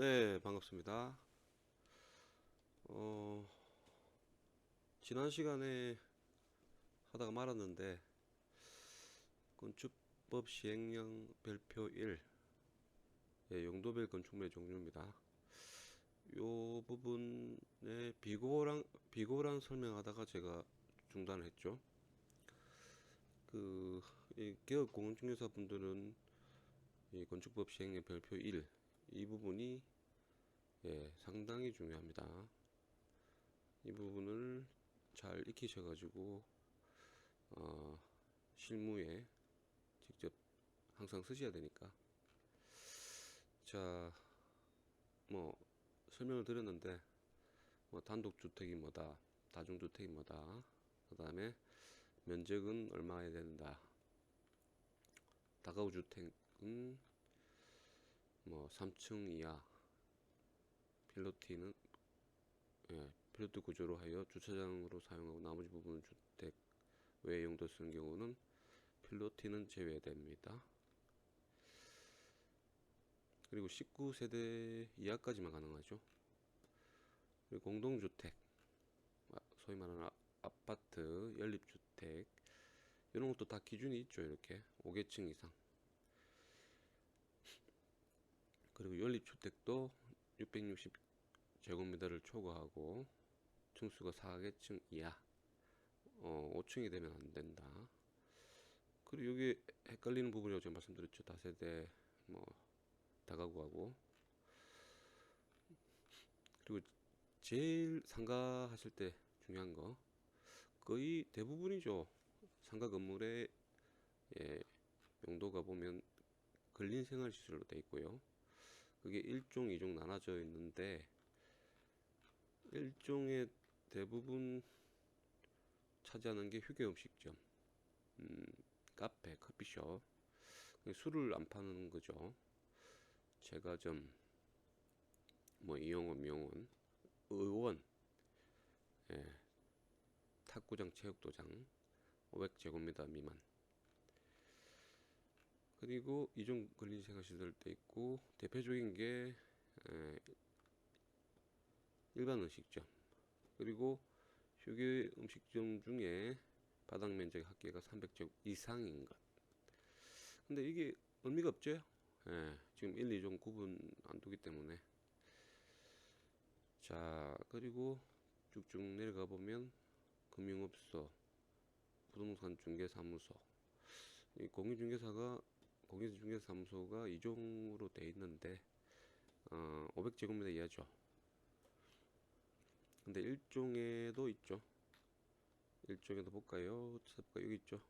네, 반갑습니다. 어, 지난 시간에 하다가 말았는데, 건축법 시행령 별표 1, 예, 용도별 건축물의 종류입니다. 요 부분에 비고랑 설명하다가 제가 중단을 했죠. 이 개업공원중개사 분들은 이 건축법 시행령 별표 1, 이 부분이 예, 상당히 중요합니다. 이 부분을 잘 익히셔가지고, 어, 실무에 직접 항상 쓰셔야 되니까. 자, 뭐 설명을 드렸는데, 뭐 단독주택이 뭐다, 다중주택이 뭐다, 그 다음에 면적은 얼마야 된다, 다가구 주택은 뭐 3층 이하, 필로티는 필로티 구조로 하여 주차장으로 사용하고 나머지 부분은 주택 외 용도 쓰는 경우는 필로티는 제외됩니다. 그리고 19세대 이하까지만 가능하죠. 그리고 공동주택, 소위 말하는 아파트, 연립주택, 이런 것도 다 기준이 있죠. 이렇게 5계층 이상. 그리고 연립주택도 660제곱미터를 초과하고 층수가 4계층 이하, 5층이 되면 안 된다. 그리고 여기 헷갈리는 부분이라고 제가 말씀드렸죠. 다세대, 뭐 다가구하고. 그리고 제일 상가하실 때 중요한 거, 거의 대부분이죠. 상가 건물의 예, 용도가 보면 근린생활시설로 되어 있고요. 그게 1종, 2종 나눠져 있는데 1종의 대부분 차지하는 게 휴게음식점, 카페, 커피숍, 술을 안 파는 거죠. 제과점, 뭐 이용원, 미용원, 의원, 예, 탁구장, 체육도장, 500제곱미터 미만. 그리고 이종 근린생활시설 돼 있고 대표적인 게 일반 음식점, 그리고 휴게 음식점 중에 바닥 면적 합계가 300제곱 이상인 것. 근데 이게 의미가 없죠. 예, 지금 1, 2종 구분 안 두기 때문에. 자, 그리고 쭉쭉 내려가 보면 금융업소, 부동산 중개사무소, 이 공인중개사무소가 2종으로 돼 있는데 500제곱미터 이하죠. 근데 1종에도 있죠. 1종에도 볼까요? 찾아볼까요? 여기 있죠.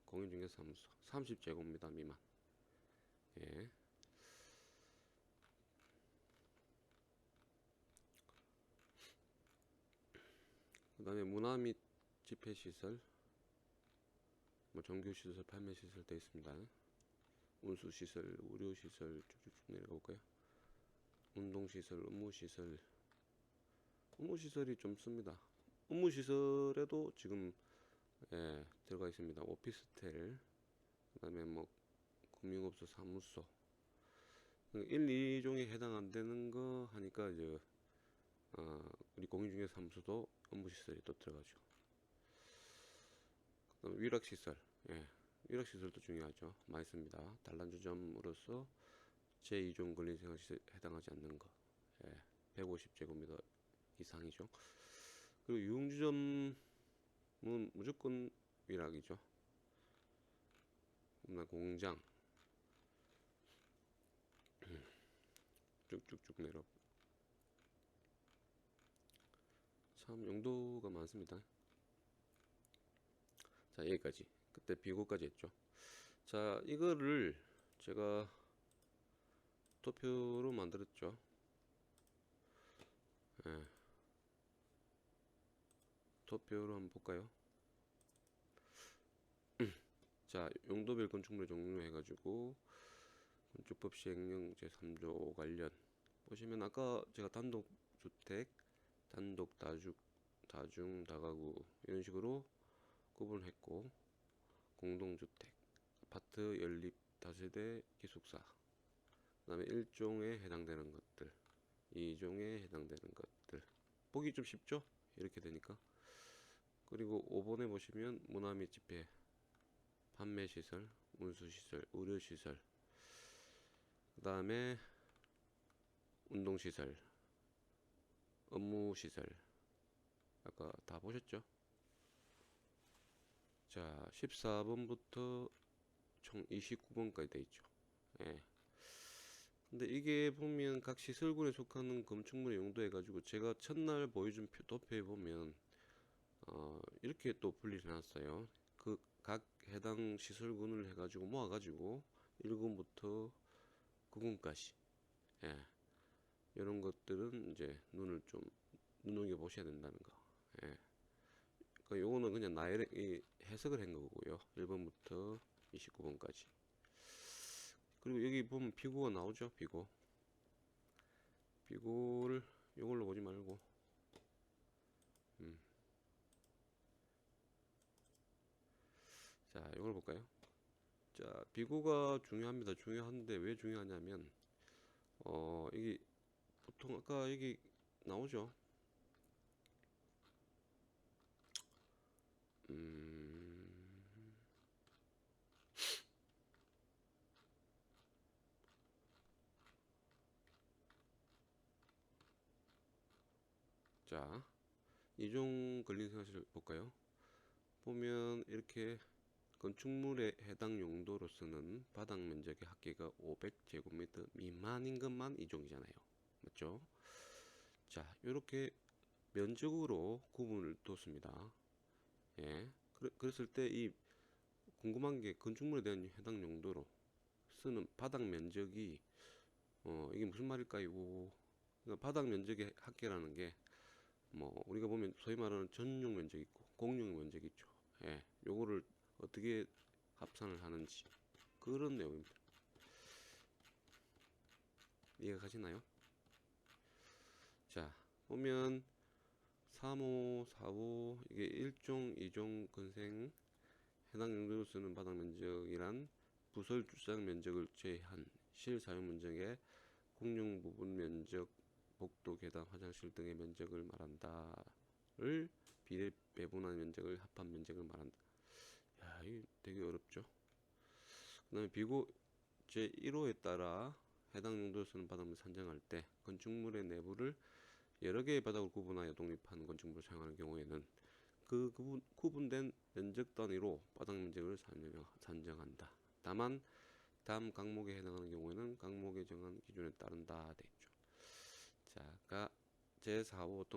공인중개사무소 30제곱미터 미만. 예. 그 다음에 문화 및 집회시설, 뭐 정규시설, 판매시설 되어 있습니다. 운수시설, 의료시설 쭉쭉 내려가 볼까요? 운동시설, 업무시설. 업무시설이 좀 씁니다. 업무시설에도 지금 들어가 있습니다. 오피스텔, 그 다음에 뭐 금융업소, 사무소. 1, 2종에 해당 안 되는 거 하니까 이제 우리 공인중개사무소도 업무시설이 또 들어가죠. 그다음 위락시설, 위락시설도 중요하죠. 많이 씁니다. 단란주점으로서 제2종 근린생활시설에 해당하지 않는 거, 150제곱미터 이상이죠. 그리고 유흥주점은 무조건 위락이죠. 공장 쭉쭉쭉 내려. 참 용도가 많습니다. 자, 여기까지. 그때 비고까지 했죠. 자, 이거를 제가 도표로 만들었죠. 예, 도표로 한번 볼까요? 자, 용도별 건축물의 종류 해가지고 건축법 시행령 제3조 관련 보시면 아까 제가 단독주택, 단독 다중 다가구 이런 식으로 구분했고, 공동주택, 아파트, 연립, 다세대, 기숙사, 그다음에 1종에 해당되는 것들, 2종에 해당되는 것들. 보기 좀 쉽죠? 이렇게 되니까. 그리고 5번에 보시면 문화 및 집회, 판매 시설, 운수 시설, 의료 시설, 그다음에 운동 시설, 업무 시설. 아까 다 보셨죠? 자, 14번부터 총 29번까지 돼 있죠. 예. 근데 이게 보면 각 시설군에 속하는 건축물의 용도 해가지고 제가 첫날 보여준 도표에 보면 이렇게 또 분리를 해놨어요. 그 각 해당 시설군을 해가지고 모아가지고 1군부터 9군까지. 예. 이런 것들은 이제 눈을 좀 눈여겨 보셔야 된다는 거. 예. 그러니까 요거는 그냥 나의 해석을 한 거고요. 1번부터 29번까지. 그리고 여기 보면 비고가 나오죠. 비고를 요걸로 보지 말고 자, 이걸 볼까요? 자, 비고가 중요합니다. 중요한데 왜 중요하냐면 이게 보통 아까 여기 나오죠. 자, 이종 근린생활시설 볼까요? 보면 이렇게 건축물에 해당 용도로서는 바닥 면적의 합계가 500제곱미터 미만인 것만 이종이잖아요. 맞죠? 자, 이렇게 면적으로 구분을 뒀습니다. 예. 그랬을 때 이 궁금한 게 건축물에 대한 해당 용도로 쓰는 바닥 면적이 이게 무슨 말일까요? 그러니까 바닥 면적의 합계라는 게 뭐 우리가 보면 소위 말하는 전용 면적 있고 공용 면적 있죠. 예. 요거를 어떻게 합산을 하는지 그런 내용입니다. 이해가 가시나요? 자, 보면 3호, 4호 이게 1종, 2종 근생 해당 용도로 쓰는 바닥 면적이란 부설 주차장 면적을 제한 실사용 면적의 공용 부분 면적, 복도, 계단, 화장실 등의 면적을 말한다를 비례 배분한 면적을 합한 면적을 말한다. 야, 이게 되게 어렵죠. 그 다음에 비고 제1호에 따라 해당 용도로 쓰는 바닥을 산정할 때 건축물의 내부를 여러 개의 바닥으로 구분하여 독립한 건축물을 사용하는 경우에는 그 구분된 면적 단위로 바닥 면적을 산정한다. 다만 다음 강목에 해당하는 경우에는 강목에 정한 기준에 따른다 돼 있죠. 자, 제4호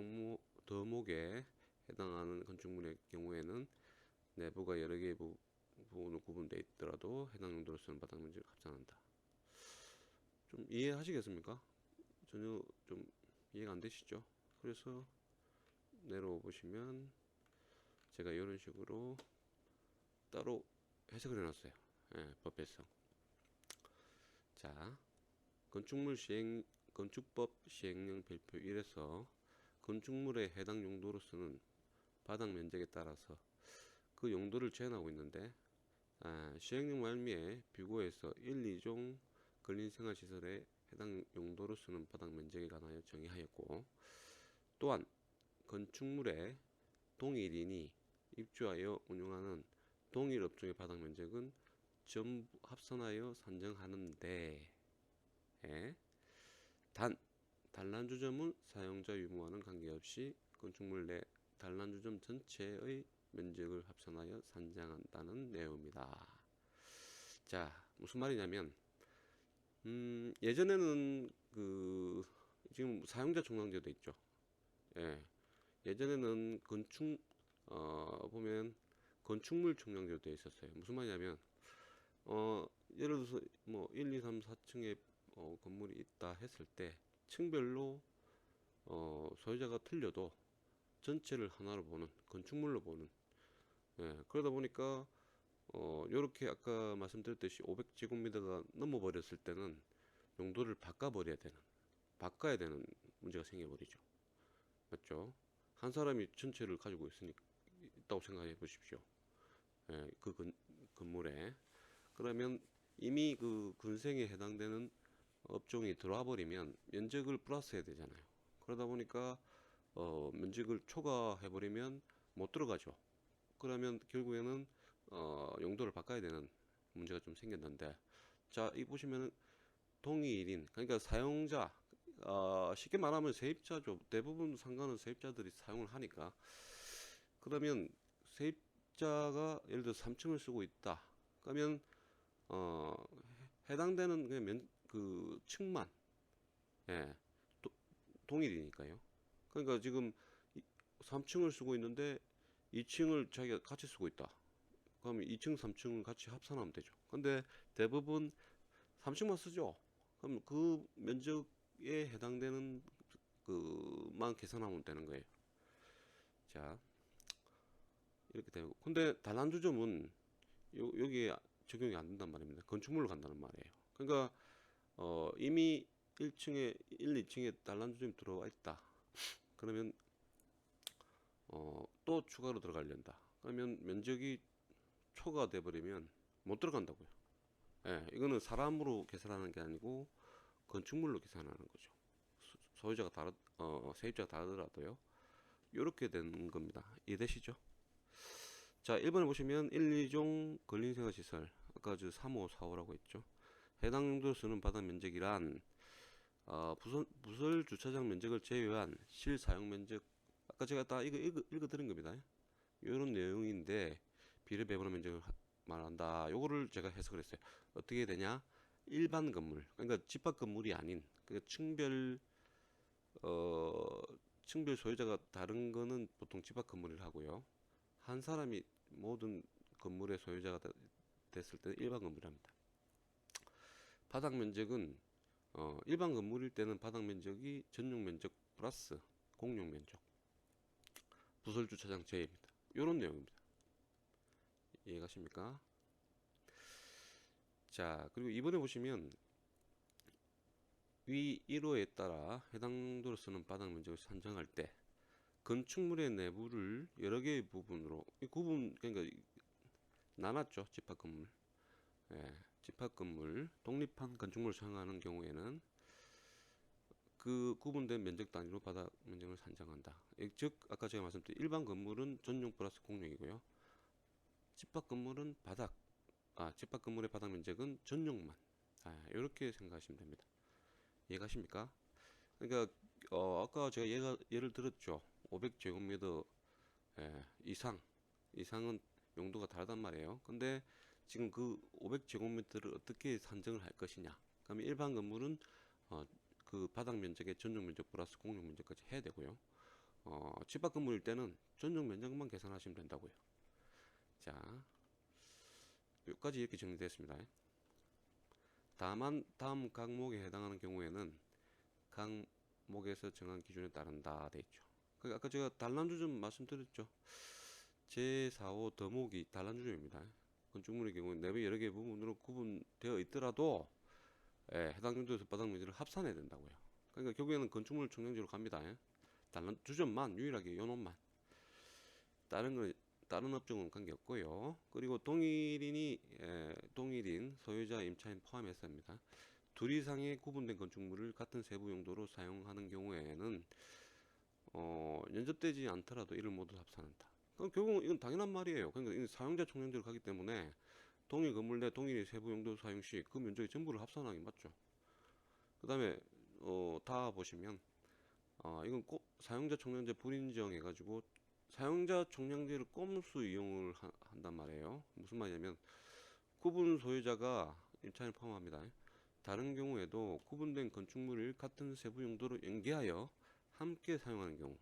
더목에 해당하는 건축물의 경우에는 내부가 여러 개의 부분으로 구분되어 있더라도 해당 용도로 쓰는 바닥 면적을 합산한다. 좀 이해하시겠습니까? 전혀 좀 이해가 안 되시죠? 그래서 내려오 보시면 제가 이런 식으로 따로 해석을 해놨어요. 예, 법에서. 자, 건축법 시행령 별표 1에서 건축물의 해당 용도로 쓰는 바닥 면적에 따라서 그 용도를 제한하고 있는데 시행령 말미에 비고에서 1, 2종 근린생활시설에 해당 용도로 쓰는 바닥 면적에 관하여 정의하였고 또한 건축물의 동일인이 입주하여 운영하는 동일 업종의 바닥 면적은 전부 합산하여 산정하는데 단란주점은 사용자 유무와는 관계없이 건축물 내 단란주점 전체의 면적을 합산하여 산정한다는 내용입니다. 자, 무슨 말이냐면 예전에는 지금 사용자 총량제도 있죠. 예. 예전에는 보면 건축물 총량제도 돼 있었어요. 무슨 말이냐면 예를 들어서 뭐 1, 2, 3, 4층에 건물이 있다 했을 때 층별로 소유자가 틀려도 전체를 하나로 보는 건축물로 보는 그러다 보니까 요렇게 아까 말씀드렸듯이 500제곱미터가 넘어버렸을 때는 용도를 바꿔야 되는 문제가 생겨버리죠. 맞죠? 한 사람이 전체를 가지고 있다고 생각해 보십시오. 그 건물에 그러면 이미 그 근생에 해당되는 업종이 들어와 버리면 면적을 플러스해야 되잖아요. 그러다 보니까 면적을 초과해 버리면 못 들어가죠. 그러면 결국에는 용도를 바꿔야 되는 문제가 좀 생겼는데, 자, 이 보시면은 동일인, 그러니까 사용자, 쉽게 말하면 세입자죠. 대부분 상가는 세입자들이 사용을 하니까. 그러면 세입자가 예를 들어 3층을 쓰고 있다. 그러면 어, 해당되는 그 층만, 예, 동일이니까요. 그러니까 지금 3층을 쓰고 있는데 2층을 자기가 같이 쓰고 있다. 그럼 2층, 3층을 같이 합산하면 되죠. 근데 대부분 3층만 쓰죠. 그럼 그 면적에 해당되는 그만 계산하면 되는 거예요. 자, 이렇게 되고. 근데 단란주점은 여기에 적용이 안 된단 말입니다. 건축물로 간다는 말이에요. 그러니까 이미 1층에 2층에 단란주점이 들어와 있다. 그러면 또 추가로 들어가려다. 그러면 면적이 초과돼 버리면 못 들어간다고요. 예, 이거는 사람으로 계산하는 게 아니고 건축물로 계산하는 거죠. 소유자가 세입자가 다르더라도요. 이렇게 되는 겁니다. 이해되시죠? 자, 1번에 보시면 1, 2종 근린생활시설, 아까 3호, 4호라고 했죠. 해당 용도로 쓰는 바닥 면적이란 부설 주차장 면적을 제외한 실사용 면적, 아까 제가 다 읽어 드린 겁니다. 이런 내용인데 비례 배분의 면적을 말한다. 요거를 제가 해석을 했어요. 어떻게 되냐? 일반 건물, 그러니까 집합 건물이 아닌, 그러니까 층별 소유자가 다른 거는 보통 집합 건물을 하고요. 한 사람이 모든 건물의 소유자가 됐을 때는 일반 건물입니다. 바닥 면적은 일반 건물일 때는 바닥 면적이 전용 면적 플러스 공용 면적, 부설 주차장 제외입니다. 이런 내용입니다. 이해가십니까? 자, 그리고 이번에 보시면 위 1호에 따라 해당 도로 쓰는 바닥 면적을 산정할 때 건축물의 내부를 여러 개의 부분으로 그러니까 나눴죠. 집합 건물. 예, 집합 건물, 독립한 건축물을 사용하는 경우에는 그 구분된 면적 단위로 바닥 면적을 산정한다. 즉 아까 제가 말씀드린 일반 건물은 전용 플러스 공용이고요. 집합 건물은 집합 건물의 바닥 면적은 전용만. 이렇게 생각하시면 됩니다. 이해가십니까? 그러니까 아까 제가 예를 들었죠. 500제곱미터 이상은 용도가 다르단 말이에요. 근데 지금 그 500제곱미터를 어떻게 산정을 할 것이냐? 그러면 일반 건물은 그 바닥 면적의 전용 면적 플러스 공용 면적까지 해야 되고요. 집합 건물일 때는 전용 면적만 계산하시면 된다고요. 자, 여기까지 이렇게 정리되었습니다. 다만 다음 항목에 해당하는 경우에는 항목에서 정한 기준에 따른다 돼 있죠. 아까 제가 단란주점 말씀드렸죠. 제4호 더목이 단란주점입니다. 건축물의 경우 내부 여러 개의 부분으로 구분되어 있더라도 해당 용도에서 바닥 면적을 합산해야 된다고요. 그러니까 결국에는 건축물 총량지로 갑니다. 단란주점만 유일하게 요놈만. 다른 업종은 관계없고요. 그리고 동일인 소유자 임차인 포함해서입니다. 둘 이상의 구분된 건축물을 같은 세부 용도로 사용하는 경우에는 연접되지 않더라도 이를 모두 합산한다. 그럼 결국은 이건 당연한 말이에요. 그러니까 사용자 총량제로 가기 때문에 동일 건물 내 동일의 세부 용도 사용 시 그 면적의 전부를 합산하기 맞죠. 그 다음에 다 보시면 이건 꼭 사용자 총량제 불인정 해가지고 사용자 총량제를 꼼수 이용을 한단 말이에요. 무슨 말이냐면 구분 소유자가 임차인을 포함합니다. 다른 경우에도 구분된 건축물을 같은 세부 용도로 연계하여 함께 사용하는 경우,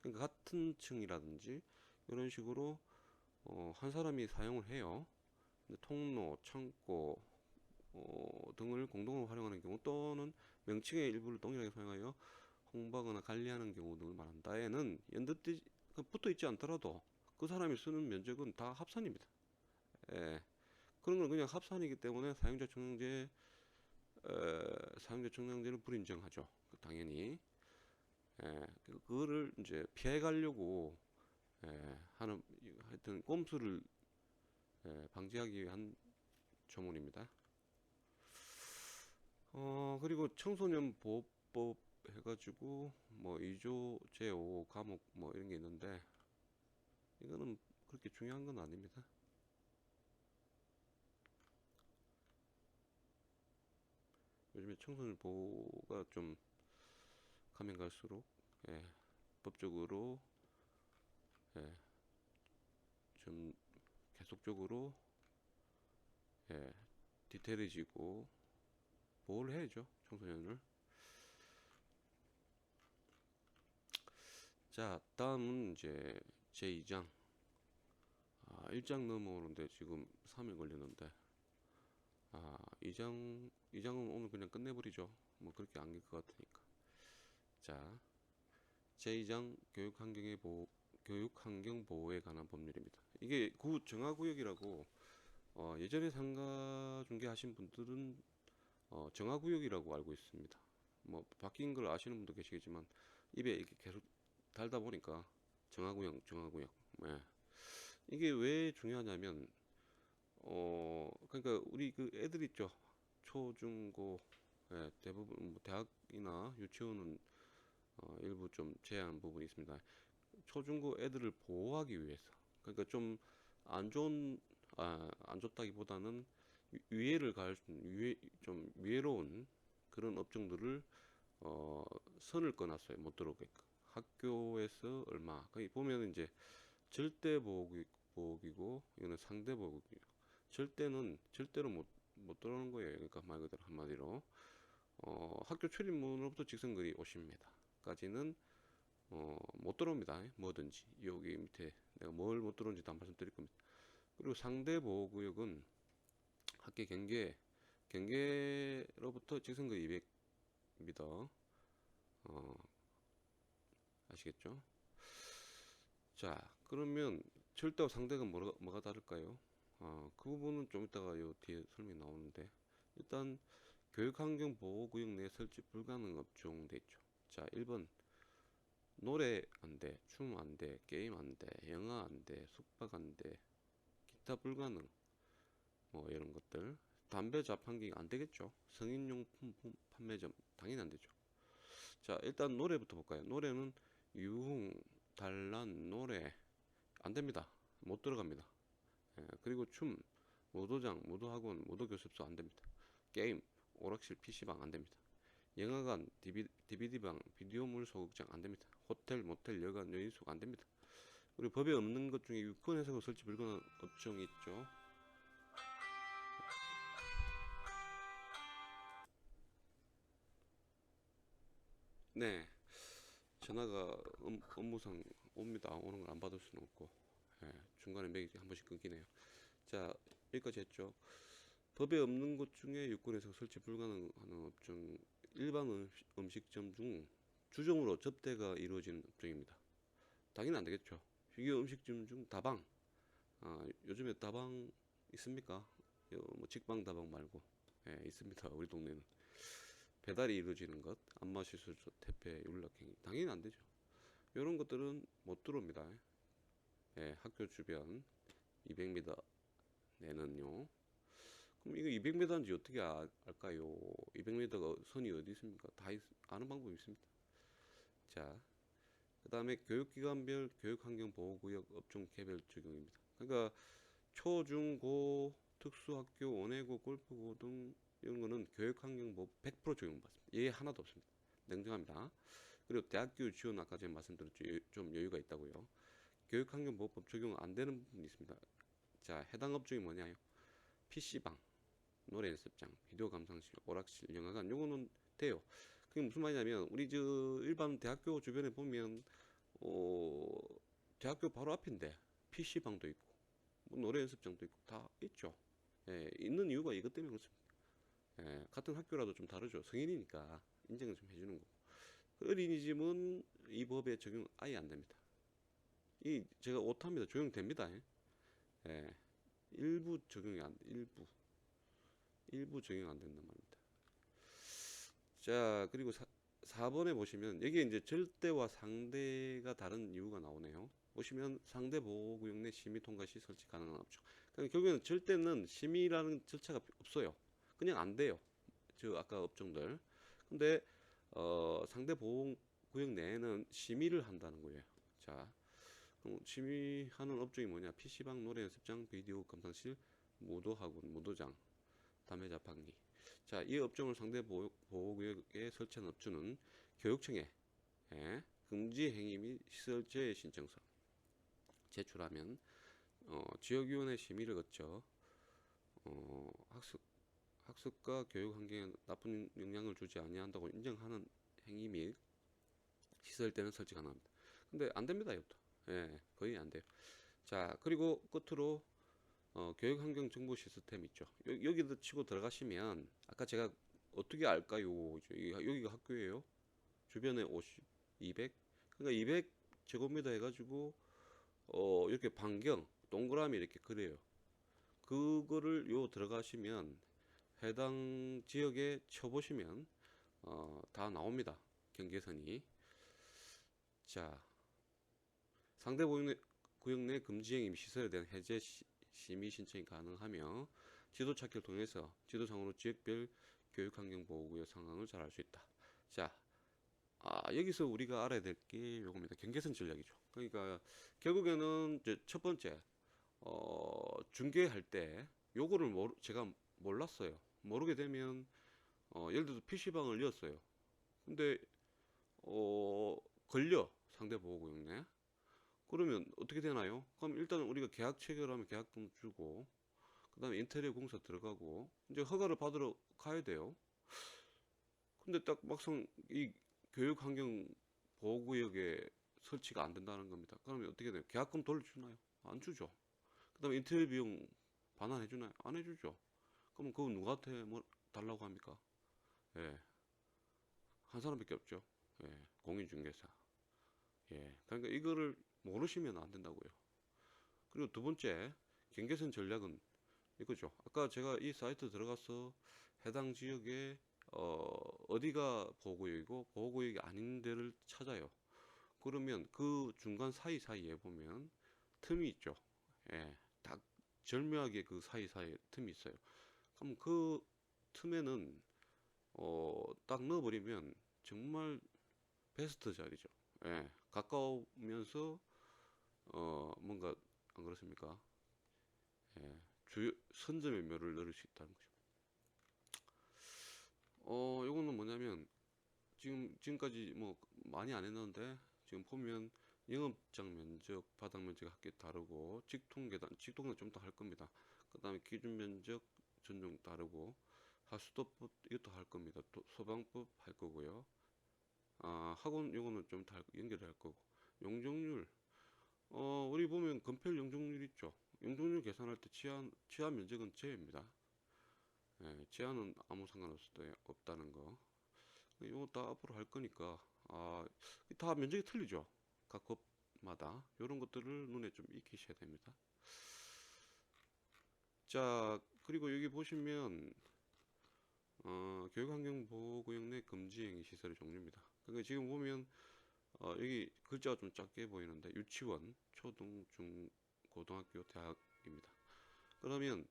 그러니까 같은 층이라든지 이런 식으로 한 사람이 사용을 해요. 통로, 창고 등을 공동으로 활용하는 경우 또는 명칭의 일부를 동일하게 사용하여 홍보하거나 관리하는 경우 등을 말한다에는 붙어 있지 않더라도 그 사람이 쓰는 면적은 다 합산입니다. 그런 건 그냥 합산이기 때문에 사용자 총량제를 불인정하죠. 당연히. 그거를 이제 피해 가려고 하는 하여튼 꼼수를 방지하기 위한 조문입니다. 그리고 청소년 보호법 해가지고 뭐 2조 제5 감옥 뭐 이런 게 있는데 이거는 그렇게 중요한 건 아닙니다. 요즘에 청소년 보호가 좀 가면 갈수록 예, 법적으로 예, 좀 계속적으로 예, 디테일해지고 보호를 해야죠 청소년을. 자, 다음은 이제 제2장. 1장 넘어오는데 지금 3일 걸리는데 2장은 오늘 그냥 끝내버리죠. 뭐 그렇게 안 길 것 같으니까. 자, 제2장 교육환경 보호에 관한 법률입니다. 이게 정화구역이라고 예전에 상가 중개하신 분들은 정화구역이라고 알고 있습니다. 뭐 바뀐 걸 아시는 분도 계시겠지만 입에 이렇게 계속 달다 보니까 정화구역. 예. 이게 왜 중요하냐면 그러니까 우리 그 애들 있죠. 초, 중, 고 예, 대부분 뭐 대학이나 유치원은 일부 좀 제한 부분이 있습니다. 초중고 애들을 보호하기 위해서 그러니까 좀 안 좋은 안 좋다기보다는 위해를 가할 수 있는 좀 위해로운 그런 업종들을 선을 꺼놨어요. 못 들어오게끔. 학교에서 얼마 거기 보면 이제 절대 보호이고 이거는 상대 보호이고 절대는 절대로 못 들어오는 거예요. 그러니까 말 그대로 한마디로 학교 출입문으로부터 직선거리 50m까지는 못 들어옵니다. 뭐든지 여기 밑에 내가 뭘 못 들어온지도 안 말씀드릴 겁니다. 그리고 상대 보호구역은 학교 경계로부터 직선거리 200m. 아시겠죠? 자, 그러면 절대와 상대가 뭐가 다를까요? 그 부분은 좀 이따가 요 뒤에 설명이 나오는데 일단 교육환경보호구역 내 설치 불가능 업종 돼 있죠. 자, 1번 노래 안 돼, 춤 안 돼, 게임 안 돼, 영화 안 돼, 숙박 안 돼, 기타 불가능 뭐 이런 것들. 담배 자판기 안 되겠죠. 성인용품 판매점 당연히 안 되죠. 자, 일단 노래부터 볼까요? 노래는 유흥, 단란, 노래 안 됩니다. 못 들어갑니다. 예, 그리고 춤, 무도장, 무도학원, 무도교습소 안 됩니다. 게임, 오락실, PC방 안 됩니다. 영화관, DVD방, 비디오물 소극장 안 됩니다. 호텔, 모텔, 여관, 여인숙 안 됩니다. 그리고 법에 없는 것 중에 유권 해석 설치 불가능 업종이 있죠. 네, 전화가 업무상 옵니다. 오는 걸 안 받을 수는 없고 예, 중간에 매일 한 번씩 끊기네요. 자, 여기까지 했죠. 법에 없는 것 중에 유권해석 설치 불가능하는 업종 일반 음식점 중 주점으로 접대가 이루어지는 업종입니다. 당연히 안 되겠죠. 이게 음식점 중 다방. 요즘에 다방 있습니까? 뭐 직방 다방 말고 예, 있습니다. 우리 동네는 배달이 이루어지는 것, 안마시술소, 택배, 윤락행위 당연히 안 되죠. 이런 것들은 못 들어옵니다. 예, 학교 주변 200m 내는요. 그럼 이거 200m인지 어떻게 알까요? 200m가 선이 어디 있습니까? 아는 방법이 있습니다. 자, 그 다음에 교육기관별 교육환경보호구역 업종 개별 적용입니다. 그러니까 초, 중, 고, 특수학교, 원예고, 골프고 등 이런 거는 교육환경보호 100% 적용받습니다. 얘 하나도 없습니다. 냉정합니다. 그리고 대학교 유치원 아까 제가 말씀드렸죠. 좀 여유가 있다고요. 교육환경보호법 적용 안 되는 부분이 있습니다. 자, 해당 업종이 뭐냐요? PC방, 노래 연습장, 비디오 감상실, 오락실, 영화관 요거는 돼요. 그게 무슨 말이냐면 우리 저 일반 대학교 주변에 보면 어, 대학교 바로 앞인데 PC방도 있고 뭐 노래 연습장도 있고 다 있죠. 예, 있는 이유가 이것 때문에 그렇습니다. 예, 같은 학교라도 좀 다르죠. 성인이니까 인정을 좀 해주는 거고. 어린이집은 이 법에 적용 아예 안 됩니다. 이 제가 오타입니다. 적용됩니다. 예, 일부 적용이 안 돼. 일부 적용 안 된단 말입니다. 자, 그리고 4번에 보시면 여기에 이제 절대와 상대가 다른 이유가 나오네요. 보시면 상대 보호구역 내 심의 통과 시 설치 가능한 업종. 그러니까 결국에는 절대는 심의라는 절차가 없어요. 그냥 안 돼요. 저 아까 업종들. 근데 상대 보호구역 내에는 심의를 한다는 거예요. 자, 그럼 심의하는 업종이 뭐냐? PC방, 노래 연습장, 비디오 감상실, 무도학원, 무도장, 담배 자판기. 자, 이 업종을 상대 보호구역에 설치한 업주는 교육청에 금지 행위 및 시설제의 신청서 제출하면 지역위원회 심의를 거쳐 학습과 교육 환경에 나쁜 영향을 주지 아니한다고 인정하는 행위 및 시설 때는 설치 가능합니다. 근데 안 됩니다, 이것도. 예, 거의 안 돼요. 자, 그리고 끝으로 교육 환경 정보 시스템 있죠. 여기도 치고 들어가시면 아까 제가 어떻게 알까요? 여기가 학교예요. 주변에 50, 200, 그러니까 200제곱미터 해가지고 이렇게 반경 동그라미 이렇게 그려요. 그거를 들어가시면 해당 지역에 쳐보시면 다 나옵니다. 경계선이. 자, 상대 구역 내 금지행위 시설에 대한 해제 심의 신청이 가능하며 지도 찾기를 통해서 지도상으로 지역별 교육환경보호구역 상황을 잘 알 수 있다. 자, 여기서 우리가 알아야 될 게 요겁니다. 경계선 전략이죠. 그러니까 결국에는 첫 번째 중계할 때 요거를 제가 몰랐어요. 모르게 되면 예를 들어서 PC방을 열었어요. 근데 걸려 상대 보호구역 내. 그러면 어떻게 되나요? 그럼 일단 우리가 계약 체결하면 계약금 주고 그 다음에 인테리어 공사 들어가고 이제 허가를 받으러 가야 돼요. 근데 딱 막상 이 교육환경 보호구역에 설치가 안 된다는 겁니다. 그러면 어떻게 돼요? 계약금 돌려주나요? 안 주죠. 그 다음에 인테리어 비용 반환해주나요? 안 해주죠. 그럼 그거 누구한테 뭐 달라고 합니까? 예, 한 사람밖에 없죠. 예, 공인중개사. 예, 그러니까 이거를 모르시면 안 된다고요. 그리고 두 번째, 경계선 전략은 이거죠. 아까 제가 이 사이트 들어가서 해당 지역에 어디가 보호구역이고 보호구역이 아닌 데를 찾아요. 그러면 그 중간 사이사이에 보면 틈이 있죠. 예, 딱 절묘하게 그 사이사이에 틈이 있어요. 그럼 그 틈에는 딱 넣어버리면 정말 베스트 자리죠. 예, 가까우면서 뭔가 안 그렇습니까? 예, 주요 선점의 묘를 넣을 수 있다는 거죠. 요거는 뭐냐면 지금까지 뭐 많이 안 했는데 지금 보면 영업장 면적, 바닥 면적 학교 다르고 직통 계단, 직통은 좀 더 할 겁니다. 그 다음에 기준 면적 전용 다르고 하수도법 이것도 할 겁니다. 또 소방법 할 거고요. 학원 요거는 좀 다 연결할 거고 용적률 우리 보면 건폐율 용적률 있죠. 용적률 계산할 때 치안 면적은 제외입니다. 예, 제한은 아무 상관없다는 거. 이거 다 앞으로 할 거니까 다 면적이 틀리죠. 각 법마다 이런 것들을 눈에 좀 익히셔야 됩니다. 자, 그리고 여기 보시면 교육환경보호구역 내 금지행위 시설의 종류입니다. 그러니까 지금 보면 여기 글자가 좀 작게 보이는데 유치원, 초등, 중, 고등학교, 대학입니다. 그러면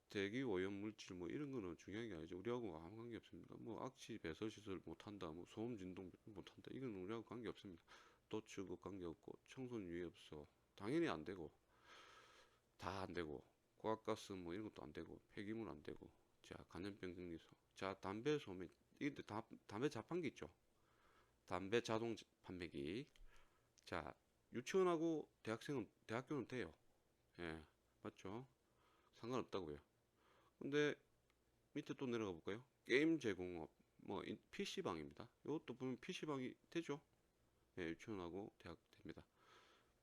대기 오염 물질 뭐 이런 거는 중요한 게 아니죠. 우리하고 아무 관계 없습니다. 뭐 악취 배설 시설 못한다, 뭐 소음 진동 못한다, 이건 우리하고 관계 없습니다. 도축업 관계 없고 청소년 유해업소 당연히 안 되고 다 안 되고 고압가스 뭐 이런 것도 안 되고 폐기물 안 되고 자 감염병 격리소 자 담배 소매 이게 담배 자판기 있죠. 담배 자동 판매기 자 유치원하고 대학교는 돼요. 예 맞죠? 상관없다고요. 근데 밑에 또 내려가 볼까요? 게임 제공업, 뭐 PC방입니다. 이것도 보면 PC방이 되죠? 예, 유치원하고 대학 됩니다.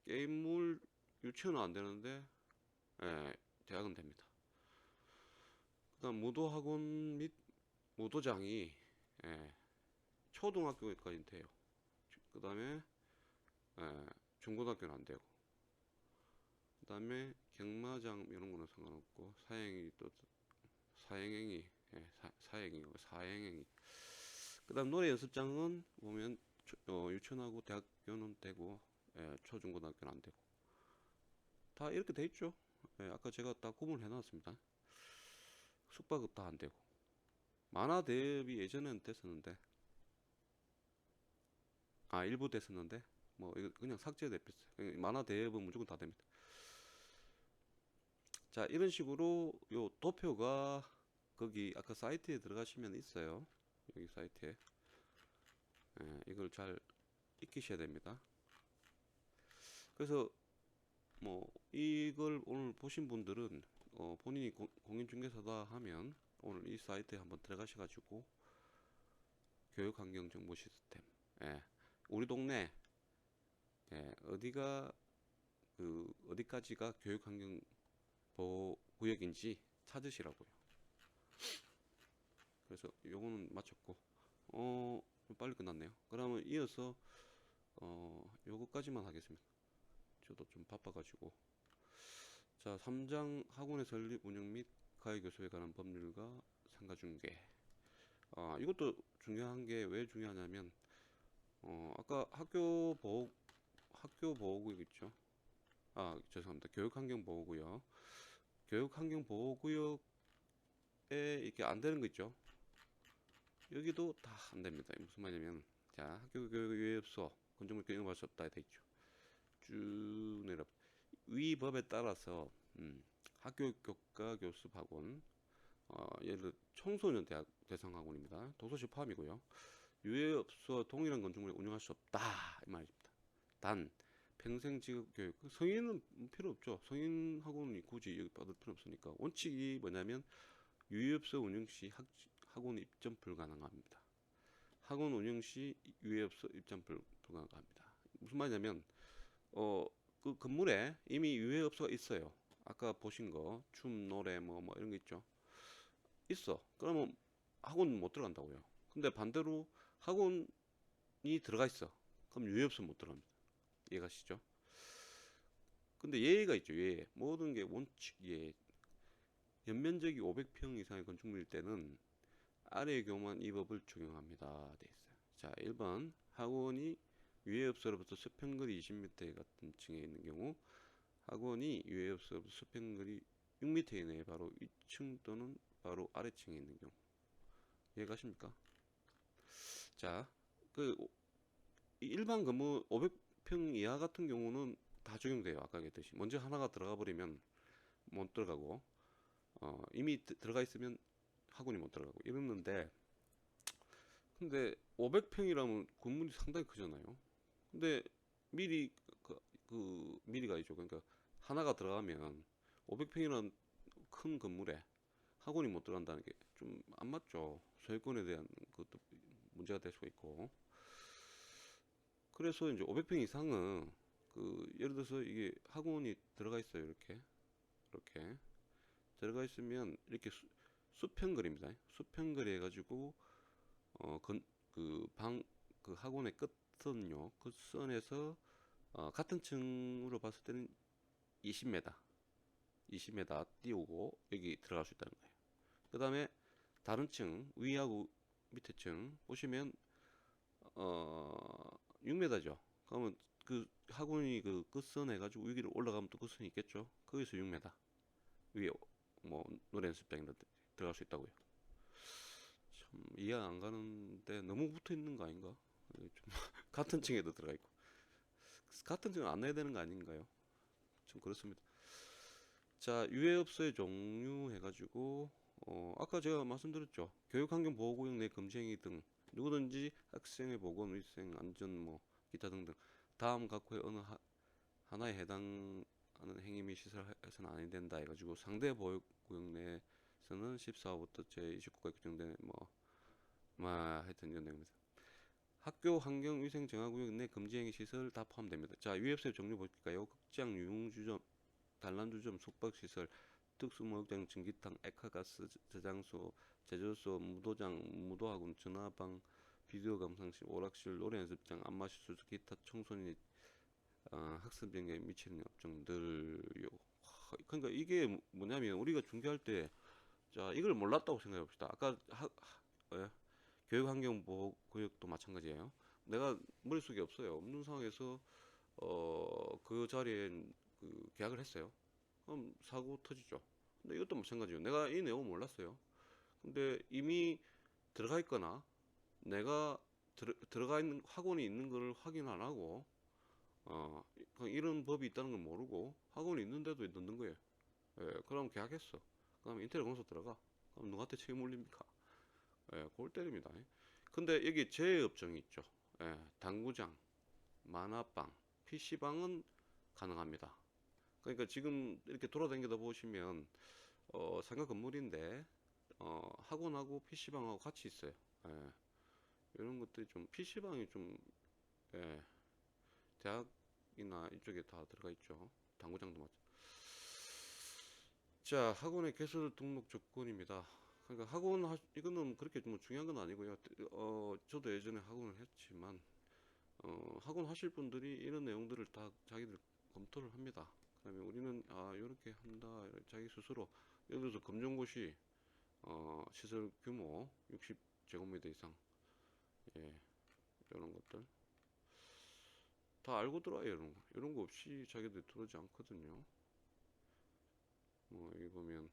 게임물 유치원은 안 되는데 예, 대학은 됩니다. 그다음 무도학원 및 무도장이 예, 초등학교까지 돼요. 그다음에 예, 중고등학교는 안 되고 그다음에 경마장 이런 거는 상관없고 사행이 또 사행행위 예, 사행이고 사행행위 그다음 노래 연습장은 보면 유치원하고 대학교는 되고 예, 초중고등학교는 안 되고 다 이렇게 돼 있죠. 예, 아까 제가 다 구분을 해놨습니다. 숙박업 다 안 되고 만화 대업이 예전에는 됐었는데, 일부 됐었는데, 뭐 이거 그냥 삭제됐어요. 만화 대업은 무조건 다 됩니다. 자, 이런 식으로 요 도표가 거기 아까 사이트에 들어가시면 있어요. 여기 사이트에. 이걸 잘 익히셔야 됩니다. 그래서 뭐 이걸 오늘 보신 분들은 본인이 공인중개사다 하면 오늘 이 사이트에 한번 들어가셔가지고 교육환경정보 시스템, 우리 동네 어디가 어디까지가 교육환경 보호구역인지 찾으시라고요. 그래서 요거는 마쳤고 좀 빨리 끝났네요. 그러면 이어서 요거까지만 하겠습니다. 저도 좀 바빠가지고. 자, 3장 학원의 설립, 운영 및 가해 교섭에 관한 법률과 상가중개. 이것도 중요한 게 왜 중요하냐면 아까 학교 보호구역 있죠. 죄송합니다. 교육환경 보호구역. 교육환경 보호구역에 이렇게 안 되는 거 있죠. 여기도 다 안 됩니다. 무슨 말이냐면, 자, 학교 교육 위협소 건축물 경영할 수 없다 돼 있죠. 쭉 내려. 위 법에 따라서 학교 교과 교습 학원, 예를 들어 청소년 대학 대상 학원입니다. 도서실 포함이고요. 유해업소와 동일한 건축물을 운영할 수 없다 이 말입니다. 단 평생 직업 교육, 성인은 필요 없죠. 성인 학원이 굳이 여기 받을 필요 없으니까. 원칙이 뭐냐면 유해업소 운영 시 학원 입점 불가능합니다. 학원 운영 시 유해업소 입점 불가능합니다. 무슨 말이냐면 그 건물에 이미 유해업소가 있어요. 아까 보신 거 춤, 노래 뭐 이런 거 있죠. 있어. 그러면 학원 못 들어간다고요. 근데 반대로 학원이 들어가 있어. 그럼 유해업소 못 들어갑니다. 이해가시죠? 근데 예외가 있죠. 예외. 모든 게 원칙 예외. 연면적이 500평 이상의 건축물일 때는 아래 경우만 이 법을 적용합니다. 돼 있어요. 자, 1번 학원이 유해업소로부터 수평거리 20m 같은 층에 있는 경우, 학원이 유해업소로부터 수평거리 6m 이내에 바로 위층 또는 바로 아래층에 있는 경우. 이해가십니까? 자, 그 일반 건물 500평 이하 같은 경우는 다 적용돼요. 아까 얘기했듯이 먼저 하나가 들어가 버리면 못 들어가고, 이미 들어가 있으면 학원이 못 들어가고 이러는데, 근데 500평이라면 건물이 상당히 크잖아요. 근데 미리 미리가 있죠. 그러니까 하나가 들어가면 500평이라는 큰 건물에 학원이 못 들어간다는 게 좀 안 맞죠. 소유권에 대한 것도 문제가 될 수가 있고. 그래서 이제 500평 이상은 예를 들어서 이게 학원이 들어가 있어요. 이렇게 들어가 있으면 이렇게 수평거리입니다. 수평거리 해가지고 그 학원의 끝선요. 끝선에서 같은 층으로 봤을 때는 20m 띄우고 여기 들어갈 수 있다는 거예요. 그 다음에 다른 층 위하고 밑에 층 보시면 6m죠. 그러면 그 학원이 그 끝선 해가지고 위기를 올라가면 또 끝선이 있겠죠. 거기서 6m 위에 뭐 노래 연습장 이런 데 들어갈 수 있다고요. 참 이해가 안 가는데 너무 붙어 있는 거 아닌가? 좀 같은 층에도 들어가 있고 같은 층은 안 내야 되는 거 아닌가요? 좀 그렇습니다. 자, 유해업소의 종류 해가지고 아까 제가 말씀드렸죠. 교육환경보호구역 내 금지행위 등 누구든지 학생의 보건, 위생, 안전 뭐 기타 등등 다음 각 후에 어느 하나에 해당하는 행위 및 시설에서는 안 된다 해가지고 상대 보호구역 내에서는 14호부터 제29까지 규정된 하여튼 이런 내용입니다. 학교 환경 위생 정화구역 내 금지행위 시설 다 포함됩니다. 자, 유해업소의 종류 볼까요? 극장, 유흥주점, 단란주점, 숙박시설, 특수목욕장, 전기탕, 액화가스 저장소, 제조소, 무도장, 무도학원, 전화방, 비디오 감상실, 오락실, 노래연습장, 안마실, 수수, 기타 청소년 학습병에 미치는 업종들요. 그러니까 이게 뭐냐면 우리가 중개할 때, 자, 이걸 몰랐다고 생각해 봅시다. 아까 교육환경보호구역도 마찬가지예요. 내가 머릿속에 없어요. 없는 상황에서 그 자리에 계약을 했어요. 그럼 사고 터지죠. 근데 이것도 마찬가지예요. 내가 이 내용을 몰랐어요. 근데 이미 들어가 있거나 내가 들어가 있는 학원이 있는 걸 확인 안 하고 그냥 이런 법이 있다는 걸 모르고 학원이 있는데도 넣는 거예요. 예, 그럼 계약했어. 그다음에 인터넷 검사 들어가. 그럼 누구한테 책임 물립니까? 예, 골 때립니다. 근데 여기 제외업종이 있죠. 예, 당구장, 만화방, PC방은 가능합니다. 그러니까 지금 이렇게 돌아다니다 보시면 상가 건물인데 학원하고 PC방하고 같이 있어요. 예, 이런 것들이 좀 PC방이 좀 예, 대학이나 이쪽에 다 들어가 있죠. 당구장도 맞죠. 자, 학원의 개설 등록 조건입니다. 그러니까 이거는 그렇게 뭐 중요한 건 아니고요. 저도 예전에 학원을 했지만 학원 하실 분들이 이런 내용들을 다 자기들 검토를 합니다. 그다음에 우리는 이렇게 한다. 자기 스스로 예를 들어서 검정고시 시설 규모 60제곱미터 이상 예, 이런 것들 다 알고 들어와요. 이런 거 없이 자기들 들어오지 않거든요. 뭐 여기 보면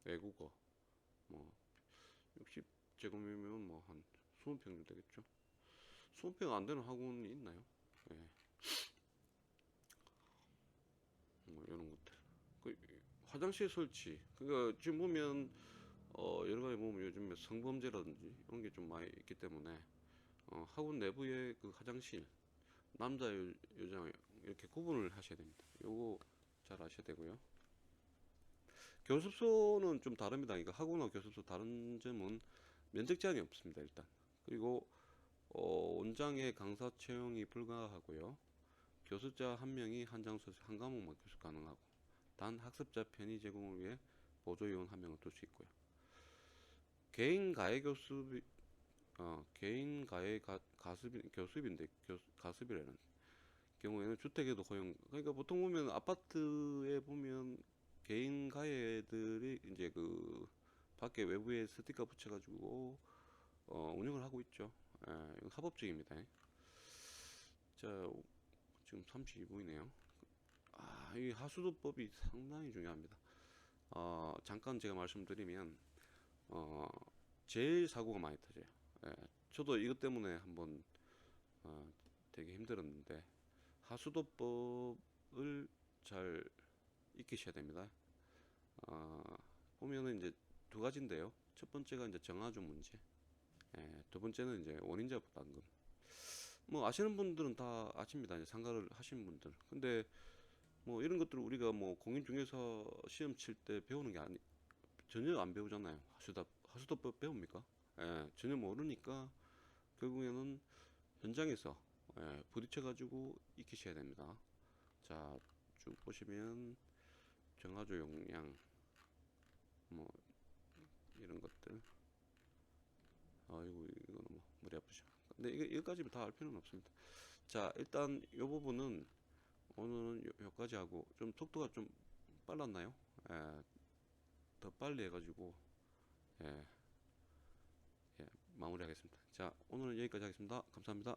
외국어 뭐 60제곱이면 뭐 한 20평 정도 되겠죠. 20평 안 되는 학원이 있나요? 예. 뭐 이런 것들. 그 화장실 설치. 그러니까 지금 보면 여러 가지 보면 요즘에 성범죄라든지 이런 게 좀 많이 있기 때문에 학원 내부의 그 화장실 남자 여자 이렇게 구분을 하셔야 됩니다. 요거 잘 아셔야 되고요. 교습소는 좀 다릅니다. 그러니까 학원하고 교습소 다른 점은 면적 제한이 없습니다. 일단. 그리고 원장의 강사 채용이 불가하고요. 교습자 한 명이 한 장소에서 한 과목만 교습 가능하고 단 학습자 편의 제공을 위해 보조요원 한 명을 둘 수 있고요. 개인 가해 교습이 개인 가해 교습인데 가습이라는 경우에는 주택에도 허용. 그러니까 보통 보면 아파트에 보면 개인 가해들이 이제 그 밖에 외부에 스티커 붙여가지고 운영을 하고 있죠. 예, 이건 합법적입니다. 자, 지금 32분이네요. 이 하수도법이 상당히 중요합니다. 잠깐 제가 말씀드리면 제일 사고가 많이 터져요. 예, 저도 이것 때문에 한번 되게 힘들었는데 하수도법을 잘 익히셔야 됩니다. 보면은 이제 두 가지인데요. 첫 번째가 이제 정화조 문제, 두 번째는 이제 원인자 부담금. 뭐 아시는 분들은 다 아십니다. 이제 상가를 하신 분들. 근데 뭐 이런 것들을 우리가 뭐 공인중개사 시험 칠 때 배우는 게 전혀 안 배우잖아요. 하수도법 배웁니까? 전혀 모르니까 결국에는 현장에서 부딪혀가지고 익히셔야 됩니다. 자, 쭉 보시면 정화조 용량 뭐 이런 것들. 아이고 이거 너무 머리 아프죠. 근데 이거까지 다 알 필요는 없습니다. 자, 일단 이 부분은 오늘은 여기까지 하고 좀 속도가 좀 빨랐나요? 더 빨리 해가지고 예, 마무리하겠습니다. 자, 오늘은 여기까지 하겠습니다. 감사합니다.